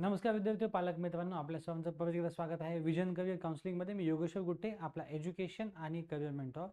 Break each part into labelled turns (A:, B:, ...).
A: नमस्कार विद्यार्थी पालक मित्रांनो, आपल्या सर्वांचं परत एकदा स्वागत आहे विजन करिअर काउन्सिलिंगमध्ये. मी योगेश्वर गुट्टे, आपला एज्युकेशन आणि करिअर मेंटॉर.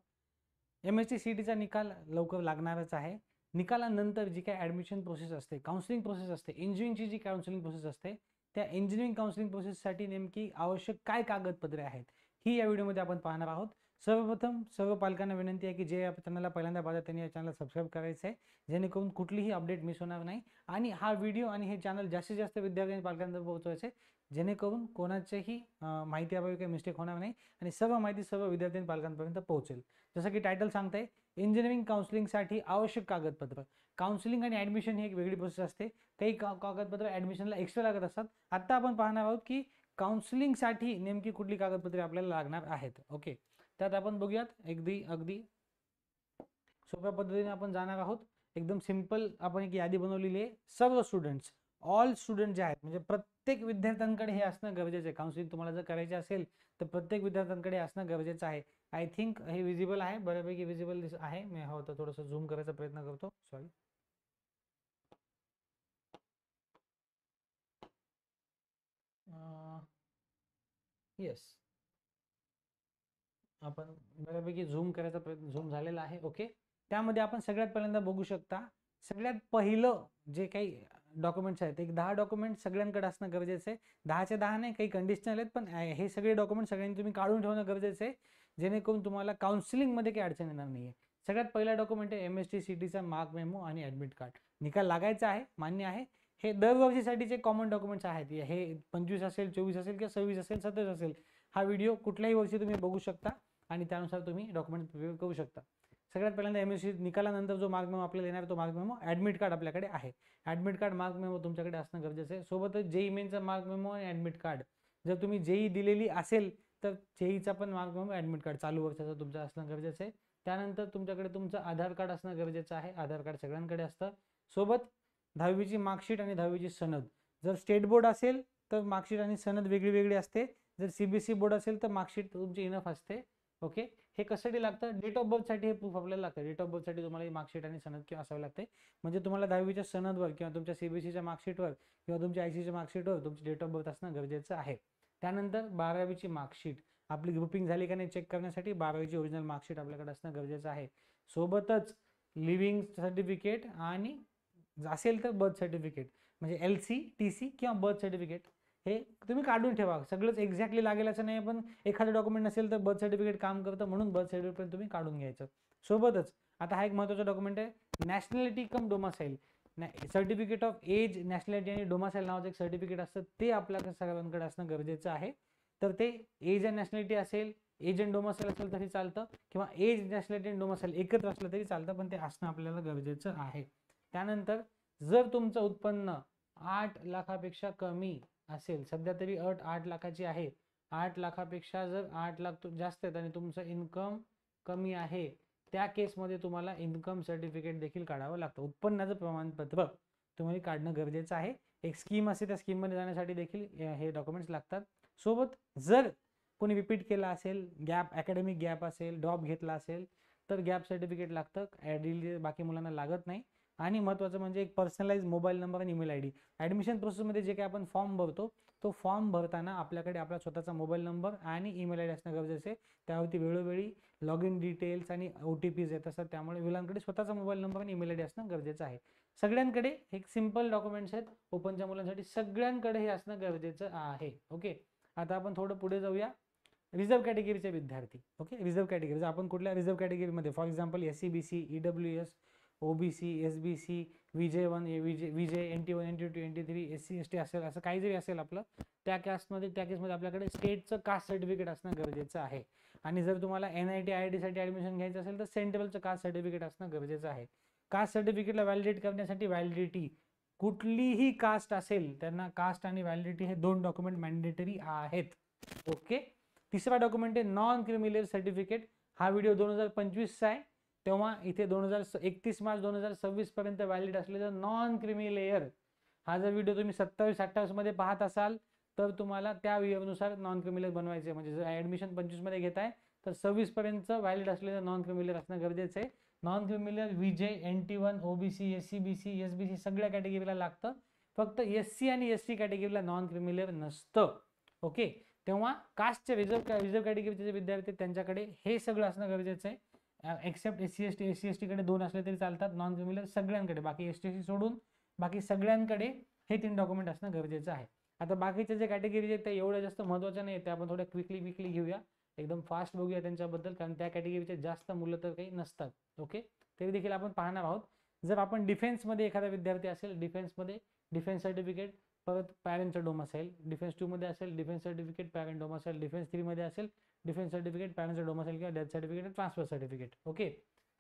A: MSc CETचा निकाल लवकर लागणारच आहे. निकालानंतर जी काही ॲडमिशन प्रोसेस असते, काउन्सिलिंग प्रोसेस असते, इंजिनिअरिंगची जी काउन्सिलिंग प्रोसेस असते, त्या इंजिनिअरिंग काउन्सिलिंग प्रोसेससाठी नेमकी आवश्यक काय कागदपत्रे आहेत ही या व्हिडिओमध्ये आपण पाहणार आहोत. सर्वप्रथम सर्व पालकांना विनंती आहे की जे या चॅनलला पहिल्यांदा पाहतात त्यांनी या चॅनलला सबस्क्राईब करायचं आहे, जेणेकरून कुठलीही अपडेट मिस होणार नाही. आणि हा व्हिडिओ आणि हे चॅनल जास्तीत जास्त विद्यार्थी आणि पालकांपर्यंत पोहोचवायचे, जेणेकरून कोणाच्याही माहिती अभावी काही मिस्टेक होणार नाही आणि सर्व माहिती सर्व विद्यार्थी आणि पालकांपर्यंत पोहोचेल. जसं की टायटल सांगते, इंजिनिअरिंग काउन्सिलिंगसाठी आवश्यक कागदपत्र. काउन्सिलिंग आणि ॲडमिशन ही एक वेगळी प्रोसेस असते. काही कागदपत्र ॲडमिशनला एक्स्ट्रा लागत असतात. आता आपण पाहणार आहोत की काउन्सिलिंगसाठी नेमकी कुठली कागदपत्रे आपल्याला लागणार आहेत. ओके, त्यात आपण बघूयात. अगदी सोप्या पद्धतीने आपण जाणार आहोत. एकदम सिंपल आपण एक यादी बनवलेली आहे. सर्व स्टुडंट्स, ऑल स्टुडंट जे आहेत, म्हणजे प्रत्येक विद्यार्थ्यांकडे हे असणं गरजेचं आहे. काउन्सिलिंग तुम्हाला जर करायचे असेल तर प्रत्येक विद्यार्थ्यांकडे असणं गरजेचं आहे. आय थिंक हे विजिबल आहे, बऱ्यापैकी विजिबल आहे. मी हवं तर थोडंसं झूम करायचा प्रयत्न करतो. सॉरी. येस, आपण बऱ्यापैकी झूम करायचा प्रयत्न, झूम झालेला आहे. ओके, त्यामध्ये आपण सगळ्यात पहिल्यांदा बघू शकता, सगळ्यात पहिलं जे काही डॉक्युमेंट्स आहेत, एक 10 डॉक्युमेंट सगळ्यांकडे असणं गरजेचं आहे. 10च्या 10 नाही, काही कंडिशनल आहेत, पण हे सगळे डॉक्युमेंट सगळ्यांनी तुम्ही काढून ठेवणं गरजेचं आहे, जेणेकरून तुम्हाला काउन्सिलिंगमध्ये काही अडचण येणार नाही आहे. सगळ्यात पहिला डॉक्युमेंट आहे MSc CETचा मार्क मेमो आणि ॲडमिट कार्ड. निकाल लागायचा आहे, मान्य आहे. हे दरवर्षीसाठीचे कॉमन डॉक्युमेंट्स आहेत. हे 25 असेल, 24 असेल किंवा 26 असेल, 27 असेल, हा व्हिडिओ कुठल्याही वर्षी तुम्ही बघू शकता आणि त्यानुसार तुम्ही डॉक्युमेंट प्रिपेअर करू शकता. सगळ्यात पहिल्यांदा MSc निकालानंतर जो मार्क मेमो आपल्याला येणार तो मार्क मेमो, ॲडमिट कार्ड आपल्याकडे आहे. ॲडमिट कार्ड मार्क मेमो तुमच्याकडे असणं गरजेचं आहे. सोबतच JEE मेनचा मार्क मेमो आणि ॲडमिट कार्ड. जर तुम्ही JEE दिलेली असेल तर JEEचा पण मार्क मेमो, ॲडमिट कार्ड चालू वर्षाचं तुमचं असणं गरजेचं आहे. त्यानंतर तुमच्याकडे तुमचं आधार कार्ड असणं गरजेचं आहे. आधार कार्ड सगळ्यांकडे असतं. सोबत 10वीची मार्कशीट आणि 10वीची सनद. जर स्टेट बोर्ड असेल तर मार्कशीट आणि सनद वेगळी वेगळी असते. जर CBSE बोर्ड असेल तर मार्कशीट तुमची इनफ असते. ओके, हे कशासाठी लागतं? डेट ऑफ बर्थसाठी हे प्रूफ आपल्याला लागतं. डेट ऑफ बर्थसाठी तुम्हाला मार्कशीट आणि सनद किंवा असावे लागते. म्हणजे तुम्हाला 10वीच्या सनदवर किंवा तुमच्या CBSEच्या मार्कशीटवर किंवा तुमच्या ICच्या मार्कशीटवर तुमची डेट ऑफ बर्थ असणं गरजेचं आहे. त्यानंतर 12वीची मार्कशीट, आपली ग्रुपिंग झाली का नाही चेक करण्यासाठी 12वीची ओरिजिनल मार्कशीट आपल्याकडे असणं गरजेचं आहे. सोबतच लिव्हिंग सर्टिफिकेट आणि असेल तर बर्थ सर्टिफिकेट, म्हणजे LC, TC किंवा बर्थ सर्टिफिकेट हे तुम्ही काढून ठेवा. सगळंच एक्झॅक्टली लागेल असं नाही, पण एखादं डॉक्युमेंट नसेल तर बर्थ सर्टिफिकेट काम करतं, म्हणून बर्थ सर्टिफिकेट तुम्ही काढून घ्यायचं. सोबतच आता हा एक महत्त्वाचा डॉक्युमेंट आहे, nationality cum domicile. Certificate of age, nationality आणि डोमासाईल नावाचं एक सर्टिफिकेट असतं, ते आपल्याकडे सगळ्यांकडे असणं गरजेचं आहे. तर ते एज अँड नॅशनॅलिटी असेल, एज अँड डोमासाईल असेल तरी चालतं, किंवा एज, नॅशनॅलिटी आणि डोमासाईल एकत्र असलं तरी चालतं, पण ते असणं आपल्याला गरजेचं आहे. त्यानंतर जर तुमचं उत्पन्न 8 लाखापेक्षा कमी असेल, सध्या तरी अट 8 लाखाची आहे, 8 लाखापेक्षा जर 8 लाख जास्त आहेत आणि तुमचं इन्कम कमी आहे, त्या केसमध्ये तुम्हाला इन्कम सर्टिफिकेट देखील काढावं लागतं. उत्पन्नाचं प्रमाणपत्र तुम्हाला काढणं गरजेचं आहे. एक स्कीम असते, त्या स्कीममध्ये जाण्यासाठी देखील हे डॉक्युमेंट्स लागतात. सोबत जर कोणी रिपीट केला असेल, गॅप, अकॅडमिक गॅप असेल, ड्रॉप घेतला असेल तर गॅप सर्टिफिकेट लागतं. ॲडिली बाकी मुलांना लागत नाही. आणि महत्त्वाचं म्हणजे एक पर्सनलाइज मोबाईल नंबर आणि ईमेल ID. ॲडमिशन प्रोसेसमध्ये जे काही आपण फॉर्म भरतो, तो फॉर्म भरताना आपल्याकडे आपला स्वतःचा मोबाईल नंबर आणि ईमेल ID असणं गरजेचं आहे. त्यावरती वेळोवेळी लॉग इन डिटेल्स आणि OTPs येत असतात, त्यामुळे मुलांकडे स्वतःचा मोबाईल नंबर आणि ईमेल ID असणं गरजेचं आहे. सगळ्यांकडे एक सिंपल डॉक्युमेंट्स आहेत ओपनच्या मुलांसाठी, सगळ्यांकडे हे असणं गरजेचं आहे. ओके, आता आपण थोडं पुढे जाऊया. रिझर्व्ह कॅटेगरीचे विद्यार्थी. ओके, रिझर्व्ह कॅटेगरी, आपण कुठल्या रिझर्व्ह कॅटेगरीमध्ये, for example SC BC EWS OBC SBC VJ1 VJ NT1 NT2 NT3 SC ST असेल, असं काही जरी असेल आपलं, त्या केसमध्ये आपल्याकडे स्टेटचं कास्ट सर्टिफिकेट असणं गरजेचं आहे. आणि जर तुम्हाला NIT IIT साठी ॲडमिशन घ्यायचं असेल तर सेंट्रलचं कास्ट सर्टिफिकेट असणं गरजेचं आहे. कास्ट सर्टिफिकेटला व्हॅलिडेट करण्यासाठी व्हॅलिडिटी, कुठलीही कास्ट असेल त्यांना कास्ट आणि व्हॅलिडिटी हे 2 डॉक्युमेंट मॅन्डेटरी आहेत. ओके, तिसरा डॉक्युमेंट आहे नॉन क्रिमिलेअर सर्टिफिकेट. हा व्हिडिओ 2025चा आहे, तेव्हा इथे 31 मार्च 2026 पर्यंत व्हॅलिड असलेलं नॉन क्रिमी लेअर, हा जर व्हिडिओ तुम्ही 27-28 मध्ये पाहत असाल तर तुम्हाला त्या व्हिडिओनुसार नॉन क्रिमी लेअर बनवायचे. म्हणजे जर ॲडमिशन 25 मध्ये घेताय तर 26 पर्यंत व्हॅलिड असलेलं नॉन क्रिमी लेअर असणं गरजेचं आहे. Non creamy layer VJ NT1 OBC SC BC SBC सगळ्या कॅटेगरीला लागतं. फक्त SC आणि ST कॅटेगरीला नॉन क्रिमिलेअर नसतं. ओके, तेव्हा कास्टचे रिझर्व कॅटेगरीचे विद्यार्थी त्यांच्याकडे हे सगळं असणं गरजेचं आहे. एक्सेप्ट SC ST कडे 2 असले तरी चालतात, नॉन क्रिमिलेअर सगळ्यांकडे, बाकी ST सोडून बाकी सगळ्यांकडे हे 3 डॉक्युमेंट असणं गरजेचं आहे. आता बाकीचे जे कॅटेगरी आहेत ते एवढ्या जास्त महत्त्वाच्या नाही, ते आपण थोड्या क्विकली घेऊया, एकदम फास्ट बघूया त्यांच्याबद्दल, कारण त्या कॅटेगरीचे जास्त मूल्य तर काही नसतात. ओके, तरी देखील आपण पाहणार आहोत. जर आपण डिफेन्समध्ये एखादा विद्यार्थी असेल, डिफेन्समध्ये डिफेन्स सर्टिफिकेट, परत पॅरेंटचं डोमासाईल, डिफेन्स 2 मध्ये असेल defence certificate parent domicile, defence 3 मध्ये असेल डिफेन्स सर्टिफिकेट पॅरेंटचं डोमासाईल किंवा death certificate transfer certificate. Okay,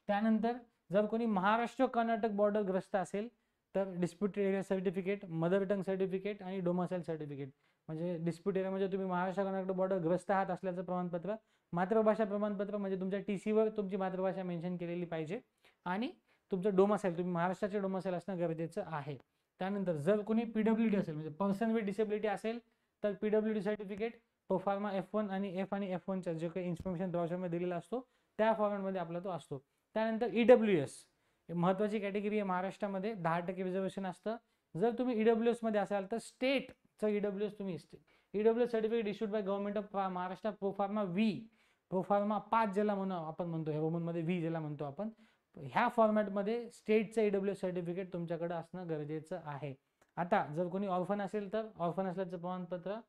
A: त्यानंतर जर कोणी महाराष्ट्र कर्नाटक बॉर्डर ग्रस्त असेल तर disputed area certificate, mother tongue certificate आणि डोमासाईल सर्टिफिकेट. म्हणजे डिस्प्यूट एरिया म्हणजे तुम्ही महाराष्ट्र कर्नाटक बॉर्डर ग्रस्त आहात असल्याचं प्रमाणपत्र, मातृभाषा प्रमाणपत्र म्हणजे तुमच्या TCवर तुमची मातृभाषा मेन्शन केलेली पाहिजे, आणि तुमचं डोमासाईल तुम्ही महाराष्ट्राचे डोमासाईल असणं गरजेचं आहे. त्यानंतर जर कोणी PWD असेल म्हणजे पर्सन विथ डिसेबिलिटी असेल तर PWD सर्टिफिकेट प्रोफार्मा F1 आणि F1च्या जे काही इन्फॉर्मेशन ब्राउझरमध्ये दिलेला असतो त्या फॉर्मॅटमध्ये आपला तो असतो. त्यानंतर EWS महत्त्वाची कॅटेगरी आहे महाराष्ट्रामध्ये, 10% रिझर्वेशन असतं. जर तुम्ही EWS मध्ये असाल तर स्टेटचं EWS तुम्ही EWS certificate issued by government of Maharashtra proforma V, proforma 5 ज्याला आपण म्हणतो रोमनमध्ये V ज्याला म्हणतो आपण, ह्या फॉर्मॅटमध्ये स्टेटचं EWS सर्टिफिकेट तुमच्याकडे असणं गरजेचं आहे. आता जर कोणी ऑर्फन असेल तर ऑर्फन असल्याचं प्रमाणपत्र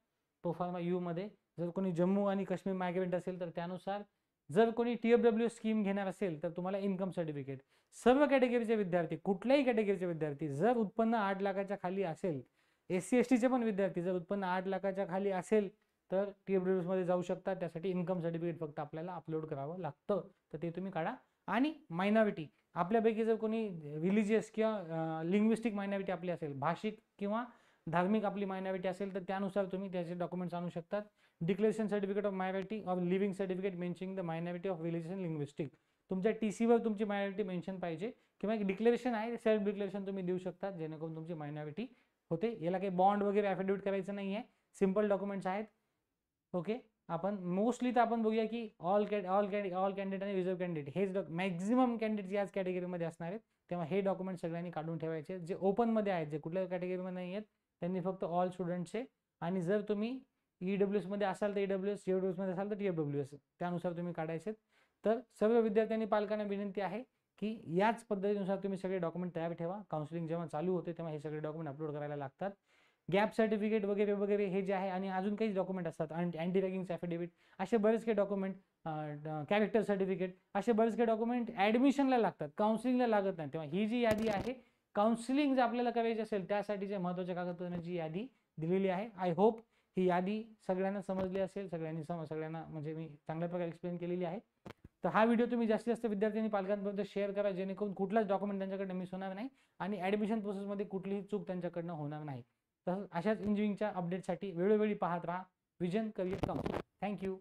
A: प्रोफार्मा U मध्ये, जर कोणी जम्मू आणि काश्मीर मायग्रेंट असेल तर त्यानुसार, जर कोणी TFW स्कीम घेणार असेल तर तुम्हाला इन्कम सर्टिफिकेट. सर्व कॅटेगरीचे विद्यार्थी, कुठल्याही कॅटेगरीचे विद्यार्थी जर उत्पन्न 8 लाखाच्या खाली असेल, SC ST चे पण विद्यार्थी जर उत्पन्न 8 लाखाच्या खाली असेल तर TFW मध्ये जाऊ शकतात. त्यासाठी इन्कम सर्टिफिकेट फक्त आपल्याला अपलोड करावं लागतं, तर ते तुम्ही काढा. आणि मायनॉरिटी, आपल्यापैकी जर कोणी रिलिजियस किंवा लिंग्विस्टिक मायनॉरिटी आपली असेल, भाषिक किंवा धार्मिक आपली मायनॉरिटी असेल तर त्यानुसार तुम्ही त्याचे डॉक्युमेंट्स आणू शकतात. Declaration certificate of minority or living certificate mentioning the minority of religious and linguistic. तुमच्या TCवर तुमची मायनॉरिटी मेन्शन पाहिजे, किंवा एक डिक्लेरेशन आहे सेल्फ डिक्लेरेशन तुम्ही देऊ शकता जेणेकरून तुमची मायनॉरिटी होते. याला काही बॉन्ड वगैरे ॲफिडेविट करायचं नाही आहे, सिंपल डॉक्युमेंट्स आहेत. ओके, आपण मोस्टली तर आपण बघूया की ऑल कॅन्डिडेट आणि रिझर्व कॅन्डिडेट हेच मॅक्झिमम कॅन्डिडेट याच कॅटेगरीमध्ये असणार आहेत. तेव्हा हे डॉक्युमेंट सगळ्यांनी काढून ठेवायचे. जे ओपनमध्ये आहेत, जे कुठल्या कॅटेगरीमध्ये नाही आहेत, त्यांनी फक्त ऑल स्टुडंट्सचे, आणि जर तुम्ही EWS मध्ये असाल तर EWS, TFWS मध्ये असाल तर TFWS, त्यानुसार तुम्ही काढायचे. तर सर्व विद्यार्थ्यांनी पालकांना विनंती आहे की याच पद्धतीनुसार तुम्ही सगळे डॉक्युमेंट तयार ठेवा. काउन्सिलिंग जेव्हा चालू होते तेव्हा हे सगळे डॉक्युमेंट अपलोड करायला लागतात. गॅप सर्टिफिकेट वगैरे वगैरे हे जे आहे, आणि अजून काही डॉक्युमेंट असतात, अँटी रॅगिंग ॲफिडेविट, असे बरेच काही डॉक्युमेंट, कॅरेक्टर सर्टिफिकेट, असे बरेच काही डॉक्युमेंट ॲडमिशनला लागतात, काउन्सिलिंगला लागत नाही. तेव्हा ही जी यादी आहे, काउन्सिलिंग जर आपल्याला करायची असेल त्यासाठीच्या महत्त्वाच्या कागदपत्रांची यादी दिलेली आहे. आय होप ही यादी सगळ्यांना समजली असेल, सगळ्यांना म्हणजे मी चांगल्या प्रकारे एक्सप्लेन केलेली आहे. तर हा व्हिडिओ तुम्ही जास्तीत जास्त विद्यार्थ्यांनी पालकांपर्यंत शेअर करा, जेणेकरून कुठलाच डॉक्युमेंट त्यांच्याकडनं मिस होणार नाही आणि ॲडमिशन प्रोसेसमध्ये कुठलीही चूक त्यांच्याकडनं होणार नाही. तसंच अशाच इंजिनिअरिंगच्या अपडेटसाठी वेळोवेळी पाहत राहा विजन करियर काउन्सिल. थँक्यू.